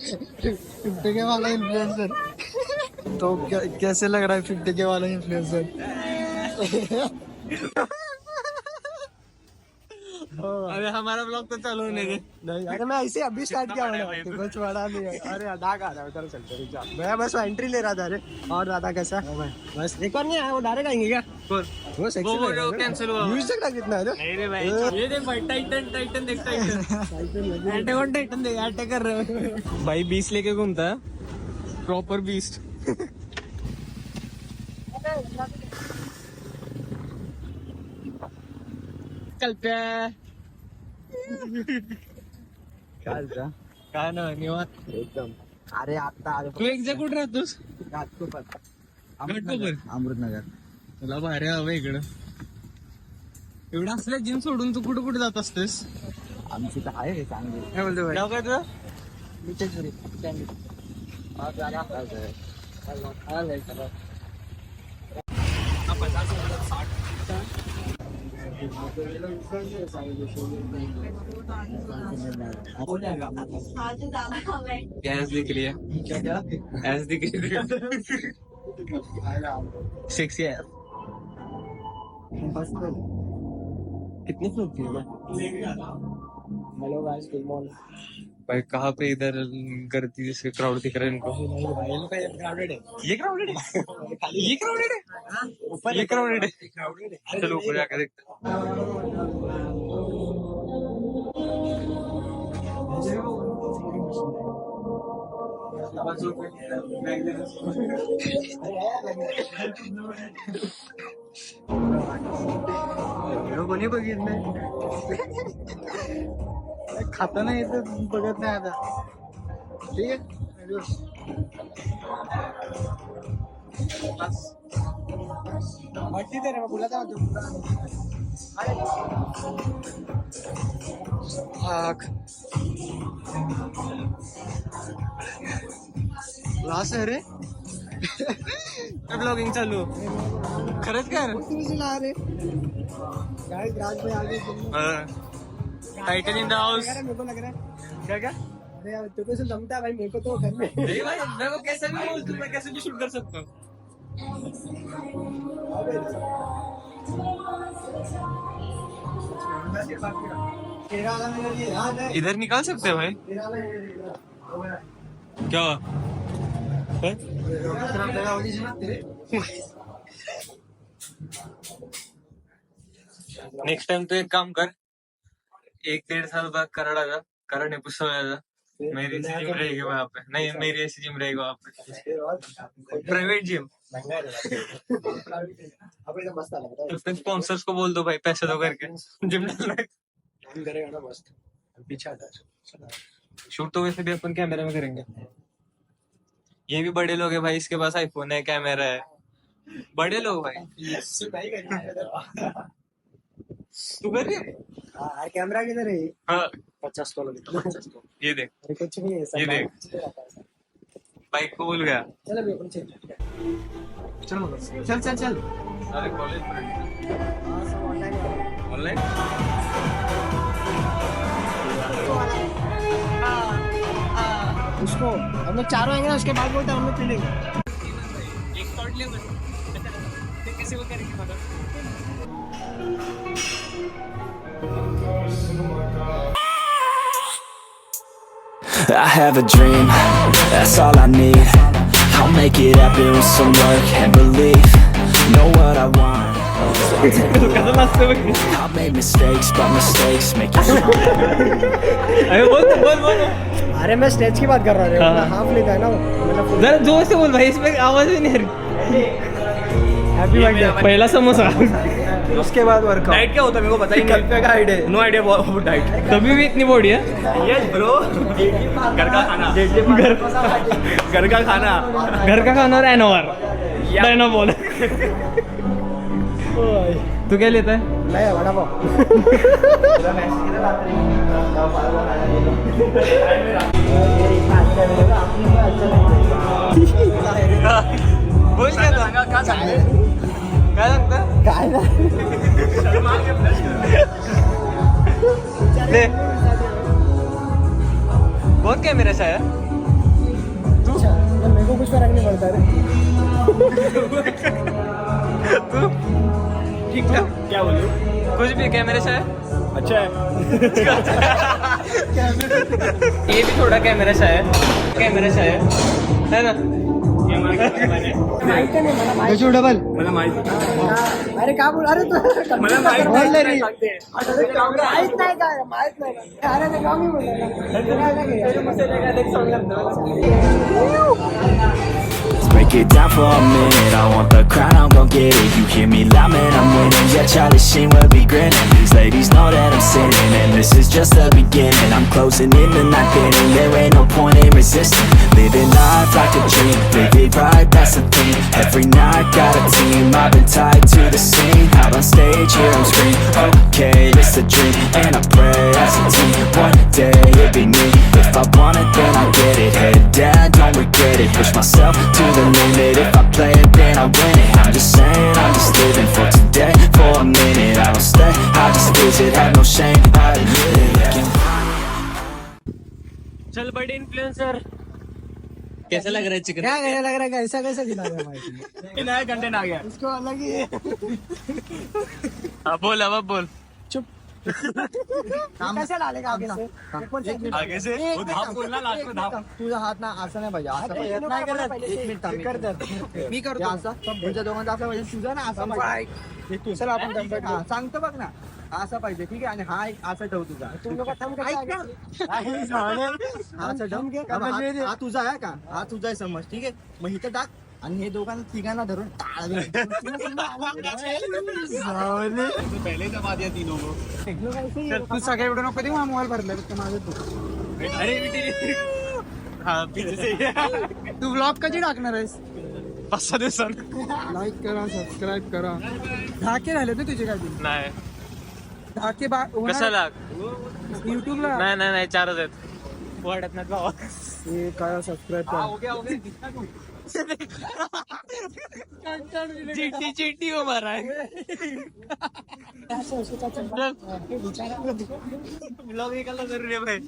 50 के वाला इन्फ्लुएंसर। तो कैसे लग रहा है 50 के वाला इन्फ्लुएंसर? अरे हमारा ब्लॉग तो चालू होने दे। नहीं अरे मैं ऐसे अभी स्टार्ट किया हूँ, कुछ बड़ा नहीं है। अरे डाक आ रहा है, चलो चलते रुक जा। मैं बस एंट्री ले रहा था। अरे और दादा कैसा? बस एक और नहीं आया, वो डायरेक्ट आएंगे क्या? वो सेक्सी वो कैंसिल हुआ। व्यूज तक कितना है? नहीं रे भाई, ये देख भाई, टाइटन देख, टाइटन देख, अटैक कर रहे हो भाई। 20 लेके घूमता है, प्रॉपर 20। चलते काय ना निवांत एकदम. अरे आता आलो. तू एक्झॅक्ट कुठे राहतोस? घाटकोपर. घाटकोपर? अमृतनगर. तुला भारी हवं इकडं. एवढं असल्या जिम सोडून तू कुठे कुठे जात असतेस? आमची तर आहे चांगली. काय बोलतो भाई? काय तुझं? गैस दिख रही है, ऐस दिख रही है, 6 है। कितनी फ्लोर थी? Hello guys, good morning. भाई कहाँ पे इधर करती जैसे क्राउड दिख रहा है इनको? क्राउडेड है. ये क्राउडेड है, ये क्राउडेड है, ऊपर ये क्राउडेड है. चलो ऊपर जाकर देखते कोणी बघितलं खाता नाही येत, बघत नाही आता. ठीक आहे. मट्टी दे रे, बोला था लास्ट है रे. ब्लॉगिंग चालू. खरंच काय ला रे गाइस, राज भाई आगे. Titan in the house. मेरे को लग रहा है क्या क्या? अरे यार तेरे को से जमता है भाई, मेरे को तो घर में. नहीं भाई, मैं वो कैसे भी बोल दूं, मैं कैसे भी शूट कर सकता हूँ. इधर निकाल सकते हैं भाई? क्या हुआ? नेक्स्ट टाइम तो एक काम कर, 1-1.5 साल बाद कराड़ा जा, कराड़े पुष्पा जा. मेरी ऐसी जिम रहेगी वहाँ पे. नहीं, मेरी ऐसी जिम रहेगी वहाँ पे, प्राइवेट जिम. तो स्पॉन्सर्स को बोल दो भाई, पैसे दो करके जिम करेगा ना मस्त. पीछे शूट तो वैसे भी अपन कैमरे में करेंगे. ये भी बड़े लोग हैं भाई, इसके पास आईफोन है, कैमरा है. बड़े लोग भाई. तू कर रही है? कैमरा किधर है? हाँ 50 डॉलर. ये देख, अरे कुछ नहीं है, ये देख. बाइक को भूल गया. चल अभी अपन चल. चल चल चल. अरे कॉलेज ऑनलाइन ऑनलाइन. उसको हम लोग चारों आएंगे ना, उसके बाद बोलते हैं हम लोग पी लेंगे. एक शॉट ले बस. किसी को करेंगे पता. I have a dream, that's all I need. I'll make it happen with some work and belief. Know what I want. I've made mistakes, but mistakes make you अरे बोल. अरे मैं स्टेज की बात कर रहा हूँ. हाफ लेता है ना, मतलब जरा जोर से बोल भाई, इसमें आवाज भी नहीं आ रही. Happy birthday. पहला समोसा. उसके बाद वर्कआउट. डाइट क्या होता है मेरे को पता ही नहीं. का idea. No idea about diet. तभी भी इतनी बॉडी है. Yes bro. घर का खाना. घर का खाना. घर का खाना और एनओआर. डायनाबॉल. तू क्या लेता है? नहीं बड़ा पाव. बोल क्या था? काय सांगता? काय ना ले. बहुत कैमरा सा है. को कुछ फर्क नहीं पड़ता रे। ठीक ठाक क्या बोलूं? कुछ भी कैमरे से है अच्छा है। ये भी थोड़ा कैमरा सा है है ना माहिती नाही मला माहिती डबल मला माहिती अरे का बोल अरे तू मला माहित बोल रे नाही. माहित नाही का माहित नाही अरे ते गाव मी Let's break it down for a minute. I want the crown, I'm gon' get it. You hear me loud, man, I'm winning. Yeah, Charlie Sheen will be grinning. These ladies know that I'm sinning, and this is just the beginning. I'm closing in the night inning. There ain't no point in resisting. Living life like a dream, live it right, that's the thing. Every night got a team, I've been tied to the scene. Out on stage, here I'm screaming. Okay, it's a dream, and I pray as a team. One day it'll be me. If I want it, then I get it. Head down, don't regret it. Push myself to the limit. If I play it, then I win it. I'm just saying, I'm just living for today, for a minute. I don't stay, I just visit, have no shame, I admit it. चल बड़े influencer कैसा लग रहा है chicken क्या कहने लग रहा है ऐसा कैसा गिना रहा है भाई ये नया कंटेंट आ गया. इसको अलग ही है अब बोल चुप कैसे डालेगा आगे से ऊपर से आगे से वो धाप बोलना लास्ट में धाप. तुझा हात ना असं नाही पाहिजे असं पाहिजे नाही करत एक मिनिट थांब मी करतो असं तुमच्या दोघांचा असं पाहिजे तुझा ना असं पाहिजे तू चला आपण सांगतो बघ ना असं पाहिजे ठीक आहे आणि हा एक असं ठेव तुझा असं ठेव हा तुझा आहे का हा तुझा आहे समज ठीक आहे मग इथं टाक आणि हे दोघांना तिघांना धरून पहले जब आ दिया तीनों को. तू सगळ्या एवढं नको दे मोबाईल भरला माझं तू अरे हाँ पीछे से तू ब्लॉग कधी टाकणार आहेस 5-6 दिवसांनी. लाईक करा सबस्क्राईब करा धाके राहिले ना तुझे काय नाही धाके कशाला युट्यूबला नाही चारच आहेत वाढत नाही भावा हे काय सबस्क्राईब करा हो गया तू. चिट्टी वो मारा है ब्लॉग निकालना जरूरी है भाई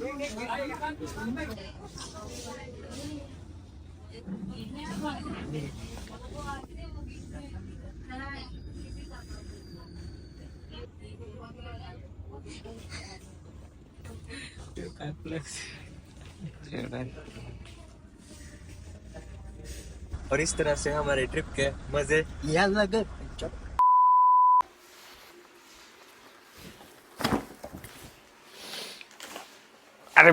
और इस तरह से हमारे ट्रिप के मजे या लगे अरे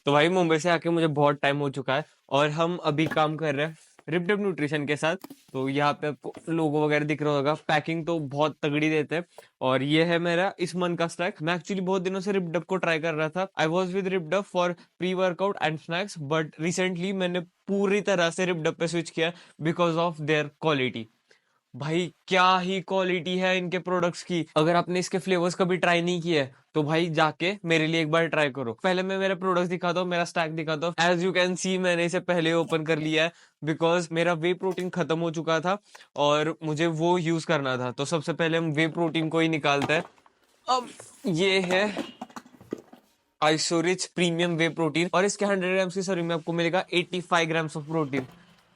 तो भाई मुंबई से आके मुझे बहुत टाइम हो चुका है और हम अभी काम कर रहे हैं रिपडप न्यूट्रिशन के साथ. तो यहाँ पे आपको लोगो वगैरह दिख रहा होगा. पैकिंग तो बहुत तगड़ी देते हैं और ये है मेरा इस मंथ का स्नैक. मैं एक्चुअली बहुत दिनों से रिपडप को ट्राई कर रहा था. I was with Ripped Up for pre workout and snacks but recently मैंने पूरी तरह से रिपडप पे स्विच किया बिकॉज ऑफ देयर क्वालिटी. भाई क्या ही क्वालिटी है इनके प्रोडक्ट्स की. अगर आपने इसके फ्लेवर्स कभी ट्राई नहीं किए तो भाई जाके मेरे लिए एक बार ट्राई करो. पहले मैं मेरे प्रोडक्ट्स दिखाता हूँ, मेरा स्टैक दिखाता हूँ. एज यू कैन सी मैंने इसे पहले ओपन कर लिया है बिकॉज मेरा वे प्रोटीन खत्म हो चुका था और मुझे वो यूज करना था. तो सबसे पहले हम वे प्रोटीन को ही निकालते हैं. अब ये है आइसोरिच प्रीमियम वे प्रोटीन और इसके 100 ग्राम्स की सर्विंग में आपको मिलेगा 85 ग्राम्स ऑफ प्रोटीन.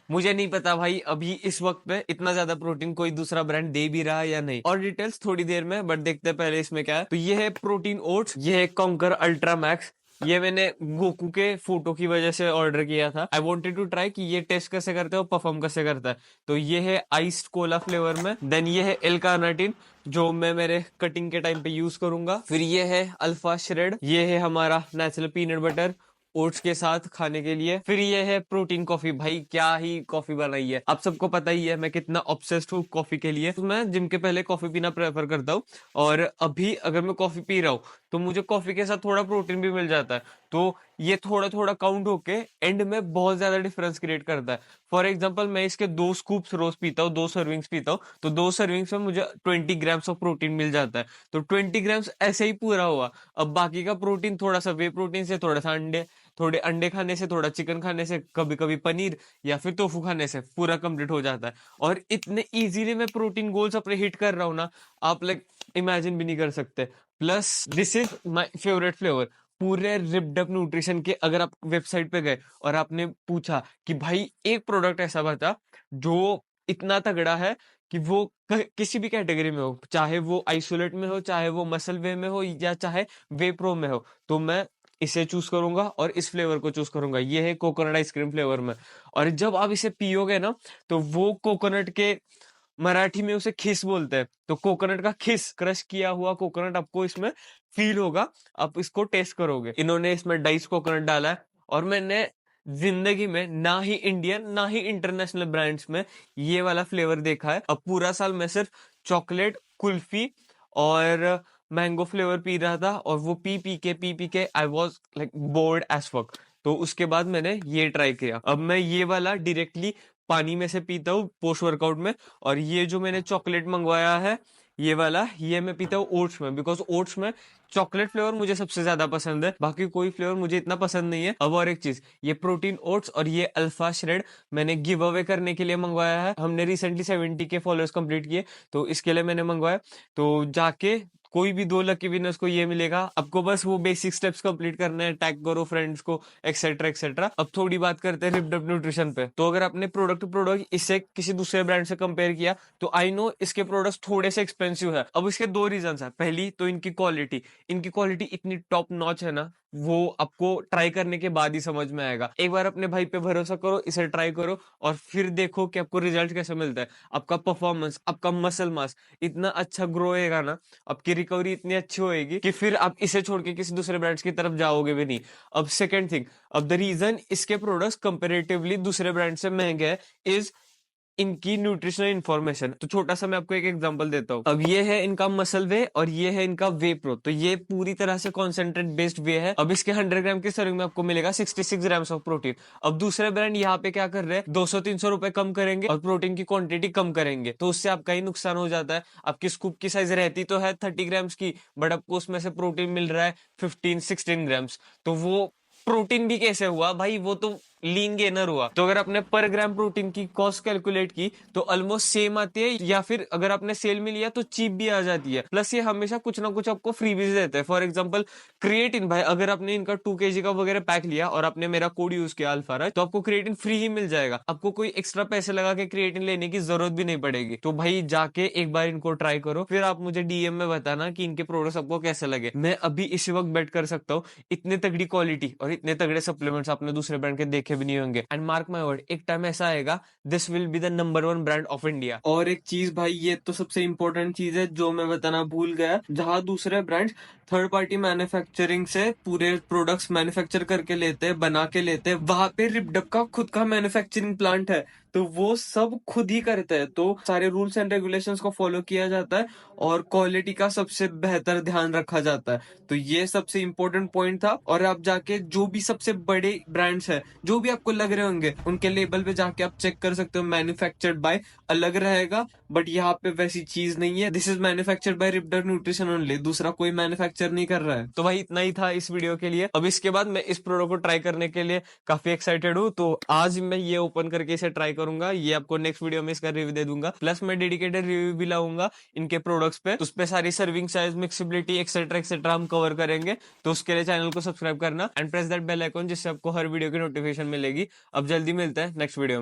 मुझे नहीं पता भाई अभी इस वक्त पे इतना ज्यादा प्रोटीन कोई दूसरा ब्रांड दे भी रहा है या नहीं. और डिटेल्स थोड़ी देर में, बट देखते हैं पहले इसमें क्या है. तो ये है प्रोटीन ओट्स, ये है कॉन्कर अल्ट्रा मैक्स. ये मैंने गोकू के फोटो की वजह से ऑर्डर किया था. आई वांटेड टू ट्राई कि ये टेस्ट कैसे करता है और परफॉर्म कैसे करता है. तो ये है आइस्ड कोला फ्लेवर में. देन ये है एल कार्नाटिन जो मैं मेरे कटिंग के टाइम पे यूज करूंगा. फिर ये है अल्फा श्रेड, ये है हमारा नेचुरल पीनट बटर ओट्स के साथ खाने के लिए. फिर ये है प्रोटीन कॉफी. भाई क्या ही कॉफी बनाई है. आप सबको पता ही है मैं कितना ऑब्सेस्ड हूँ कॉफी के लिए. तो मैं जिम के पहले कॉफी पीना प्रेफर करता हूँ और अभी अगर मैं कॉफी पी रहा हूँ तो मुझे कॉफी के साथ थोड़ा प्रोटीन भी मिल जाता है. तो ये थोड़ा थोड़ा काउंट होके एंड में बहुत ज्यादा डिफरेंस क्रिएट करता है. फॉर एग्जाम्पल मैं इसके 2 स्कूप्स रोज पीता हूँ, 2 सर्विंग्स पीता हूँ, तो 2 सर्विंग्स में मुझे 20 ग्राम्स ऑफ प्रोटीन मिल जाता है. तो 20 ग्राम्स ऐसे ही पूरा हुआ. अब बाकी का प्रोटीन थोड़ा सा वे प्रोटीन से, थोड़ा सा थोड़े अंडे खाने से, थोड़ा चिकन खाने से, कभी कभी पनीर या फिर टोफू खाने से पूरा कंप्लीट हो जाता है. और इतने इजीली मैं प्रोटीन गोल्स अपने हिट कर रहा हूँ ना, आप लाइक इमेजिन भी नहीं कर सकते. Plus this is my favourite flavour. पूरे रिप्डअप न्यूट्रिशन के अगर आप वेबसाइट पे गए और आपने पूछा कि भाई एक प्रोडक्ट ऐसा बता जो इतना तगड़ा है कि वो किसी भी कैटेगरी में हो, चाहे वो आइसोलेट में हो, चाहे वो मसल वे में हो, या चाहे वे प्रो में हो, तो मैं इसे चूज करूंगा और इस फ्लेवर को चूज करूंगा। ये है कोकोनट आइसक्रीम फ्लेवर में। और जब आप इसे पियोगे ना, तो वो कोकोनट के मराठी में उसे खिस बोलते हैं, तो कोकोनट का खिस, क्रश किया हुआ कोकोनट आपको इसमें फील होगा। आप इसको टेस्ट करोगे। इन्होंने इसमें डाइस कोकोनट डाला है, और मैंने जिंदगी में ना ही इंडियन ना ही इंटरनेशनल ब्रांड्स में ये वाला फ्लेवर देखा है। अब पूरा साल मैं सिर्फ चॉकलेट, कुल्फी और मैंगो फ्लेवर पी रहा था, और वो पी पी के I was like bored as fuck. तो उसके बाद मैंने ये ट्राई किया। अब मैं ये वाला डायरेक्टली पानी में से पीता हूँ पोस्ट वर्कआउट में, और ये जो मैंने चॉकलेट मंगवाया है ये वाला, ये मैं पीता हूँ ओट्स में, बिकॉज ओट्स में चॉकलेट फ्लेवर मुझे सबसे ज्यादा पसंद है, बाकी कोई फ्लेवर मुझे इतना पसंद नहीं है। अब और एक चीज, ये प्रोटीन ओट्स और ये अल्फा श्रेड मैंने गिव अवे करने के लिए मंगवाया है। हमने रिसेंटली 70 के फॉलोअर्स कंप्लीट किए, तो इसके लिए मैंने मंगवाया। तो जाके कोई भी 2 लकी विनर्स को ये मिलेगा। आपको बस वो बेसिक स्टेप्स कंप्लीट करने हैं, टैग करो फ्रेंड्स को, एक्सेट्रा एक्सेट्रा। अब थोड़ी बात करते हैं रिप्डअप न्यूट्रिशन पे। तो अगर आपने प्रोडक्ट इससे किसी दूसरे ब्रांड से कंपेयर किया, तो आई नो इसके प्रोडक्ट्स थोड़े से एक्सपेंसिव है। अब इसके 2 रीजन है। पहली तो इनकी क्वालिटी इतनी टॉप नॉच है ना, वो आपको ट्राई करने के बाद ही समझ में आएगा। एक बार अपने भाई पे भरोसा करो, इसे ट्राई करो, और फिर देखो कि आपको रिजल्ट कैसे मिलता है। आपका परफॉर्मेंस, आपका मसल मास इतना अच्छा ग्रो होएगा ना, आपकी रिकवरी इतनी अच्छी होएगी कि फिर आप इसे छोड़ के किसी दूसरे ब्रांड्स की तरफ जाओगे भी नहीं। अब सेकेंड थिंग, अब द रीजन इसके प्रोडक्ट्स कंपेरेटिवली दूसरे ब्रांड से महंगे हैं इज इनकी न्यूट्रिशनल इन्फॉर्मेशन। तो छोटा सा मैं आपको एक एग्जांपल देता हूँ। अब ये है इनका मसल वे और ये है इनका वे प्रो। तो ये पूरी तरह से कॉन्सेंट्रेट बेस्ड वे है। अब इसके 100 ग्राम की सर्विंग में आपको मिलेगा 66 ग्राम्स ऑफ प्रोटीन। अब दूसरे ब्रांड यहाँ पे क्या कर रहे हैं, 200-300 रुपए कम करेंगे और प्रोटीन की क्वांटिटी कम करेंगे, तो उससे आपका ही नुकसान हो जाता है। आपकी स्कूप की साइज रहती तो है 30 ग्राम्स की, बट आपको उसमें से प्रोटीन मिल रहा है 15-16 ग्राम्स। तो वो प्रोटीन भी कैसे हुआ भाई, वो तो लीन गेनर हुआ। तो अगर आपने पर ग्राम प्रोटीन की कॉस्ट कैलकुलेट की तो ऑलमोस्ट सेम आती है, या फिर अगर आपने सेल में लिया तो चीप भी आ जाती है। प्लस ये हमेशा कुछ ना कुछ आपको फ्रीबीज देते हैं। फॉर एग्जांपल क्रिएटिन, भाई अगर आपने इनका 2 kg का वगैरह पैक लिया और आपने मेरा कोड यूज किया अल्फाराज, तो आपको क्रिएटिन फ्री ही मिल जाएगा। आपको कोई एक्स्ट्रा पैसे लगा के क्रिएटिन लेने की जरूरत भी नहीं पड़ेगी। तो भाई जाके एक बार इनको ट्राई करो, फिर आप मुझे डीएम में बताना कि इनके प्रोडक्ट्स आपको कैसे लगे। मैं अभी इसी वक्त बेट कर सकता हूँ, इतने तगड़ी क्वालिटी और इतने तगड़े सप्लीमेंट्स आपने दूसरे ब्रांड के देखे भी नहीं होंगे। एंड मार्क माय वर्ड, एक टाइम ऐसा आएगा this will be the number 1 brand of India. और एक चीज भाई, ये तो सबसे इंपॉर्टेंट चीज है जो मैं बताना भूल गया, जहां दूसरे ब्रांड्स थर्ड पार्टी मैन्युफैक्चरिंग से पूरे प्रोडक्ट्स मैन्युफैक्चर करके लेते हैं, बना के लेते हैं, वहां पे रिप्डअप का खुद का मैन्युफैक्चरिंग प्लांट है, तो वो सब खुद ही करते हैं। तो सारे रूल्स एंड रेगुलेशंस को फॉलो किया जाता है और क्वालिटी का सबसे बेहतर ध्यान रखा जाता है। तो ये सबसे इंपॉर्टेंट पॉइंट था। और आप जाके जो भी सबसे बड़े ब्रांड्स है, जो भी आपको लग रहे होंगे, उनके लेबल पे जाके आप चेक कर सकते हो, मैन्युफैक्चर्ड बाय अलग रहेगा, बट यहाँ पे वैसी चीज नहीं है। This is manufactured by Ripped Up nutrition only, दूसरा कोई मैन्युफैक्चर नहीं कर रहा है। तो भाई इतना ही था इस वीडियो के लिए। अब इसके बाद मैं इस प्रोडक्ट को ट्राई करने के लिए काफी एक्साइटेड हूँ। तो आज मैं ये ओपन करके इसे ट्राई करूंगा, ये आपको नेक्स्ट वीडियो में इसका रिव्यू दे दूंगा। प्लस मैं डेडिकेटेड रिव्यू भी लाऊंगा इनके प्रोडक्ट्स पे, उस पे सारी serving size, mixability etcetera etcetera हम कवर करेंगे। तो उसके लिए चैनल को सब्सक्राइब करना and press that bell icon, जिससे आपको हर वीडियो की नोटिफिकेशन मिलेगी। अब जल्दी मिलता है नेक्स्ट वीडियो में।